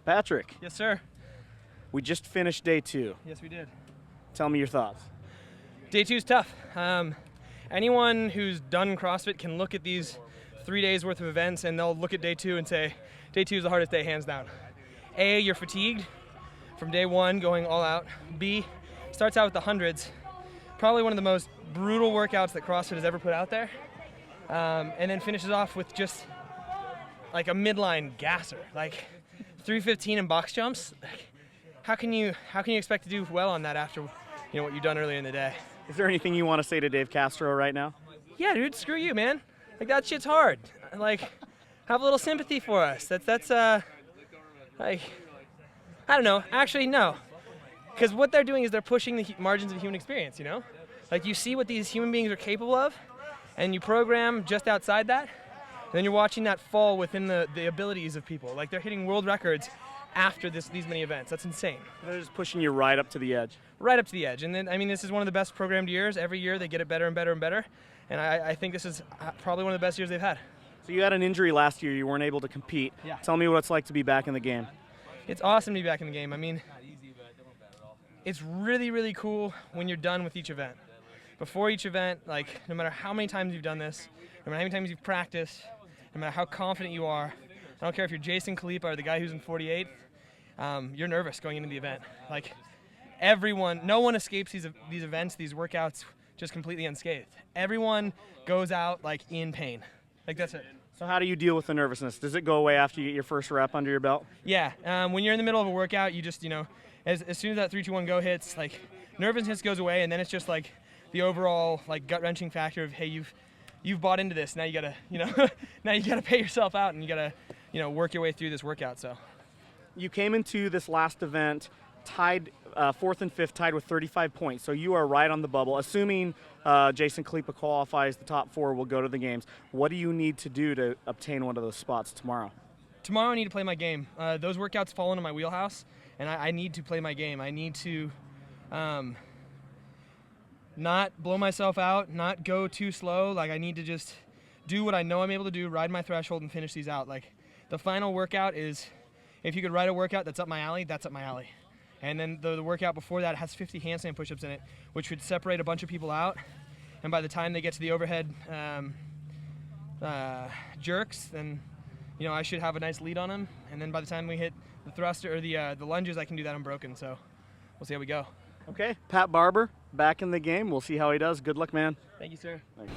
Patrick, Yes, sir. we just finished day 2. Yes, we did. Tell me your thoughts. Day 2 is tough. Anyone who's done CrossFit can look at these 3 days worth of events and they'll look at day 2 and say, day 2 is the hardest day, hands down. A, you're fatigued from day 1 going all out. B, starts out with the hundreds. Probably one of the most brutal workouts that CrossFit has ever put out there. And then finishes off with just like a midline gasser, like 315 in box jumps. How can you expect to do well on that after what you've done earlier in the day? Is there anything you want to say to Dave Castro right now? Yeah, dude, screw you, man. Like, that shit's hard. Like, have a little sympathy for us. That's like, I don't know. Actually, no. Because what they're doing is they're pushing the margins of human experience, Like, you see what these human beings are capable of, and you program just outside that, and then you're watching that fall within the abilities of people. Like, they're hitting world records after these many events. That's insane. They're just pushing you right up to the edge. Right up to the edge. And then, I mean, this is one of the best programmed years. Every year they get it better and better and better. And I think this is probably one of the best years they've had. So you had an injury last year. You weren't able to compete. Yeah. Tell me what it's like to be back in the game. It's awesome to be back in the game. I mean, it's really, really cool when you're done with each event. Before each event, like, no matter how many times you've done this, no matter how many times you've practiced, no matter how confident you are, I don't care if you're Jason Khalipa or the guy who's in 48th, you're nervous going into the event. Like, no one escapes these events, these workouts, just completely unscathed. Everyone goes out, like, in pain. Like, that's it. So how do you deal with the nervousness? Does it go away after you get your first rep under your belt? Yeah, when you're in the middle of a workout, you just, as soon as that 3, 2, 1 go hits, like, nervousness goes away, and then it's just, like, the overall, like, gut-wrenching factor of, hey, you've bought into this. Now you gotta, now you gotta pay yourself out, and you gotta, work your way through this workout. So, you came into this last event tied 4th and 5th, tied with 35 points. So you are right on the bubble. Assuming Jason Khalipa qualifies, the top 4 will go to the games. What do you need to do to obtain one of those spots tomorrow? Tomorrow I need to play my game. Those workouts fall into my wheelhouse, and I need to play my game. I need to not blow myself out, not go too slow. Like, I need to just do what I know I'm able to do, ride my threshold, and finish these out. Like, the final workout is, if you could write a workout that's up my alley, that's up my alley. And then the workout before that has 50 handstand push-ups in it, which would separate a bunch of people out. And by the time they get to the overhead jerks, then I should have a nice lead on them. And then by the time we hit the thruster or the lunges, I can do that unbroken. So we'll see how we go. Okay, Pat Barber back in the game. We'll see how he does. Good luck, man. Thank you, sir. Thanks.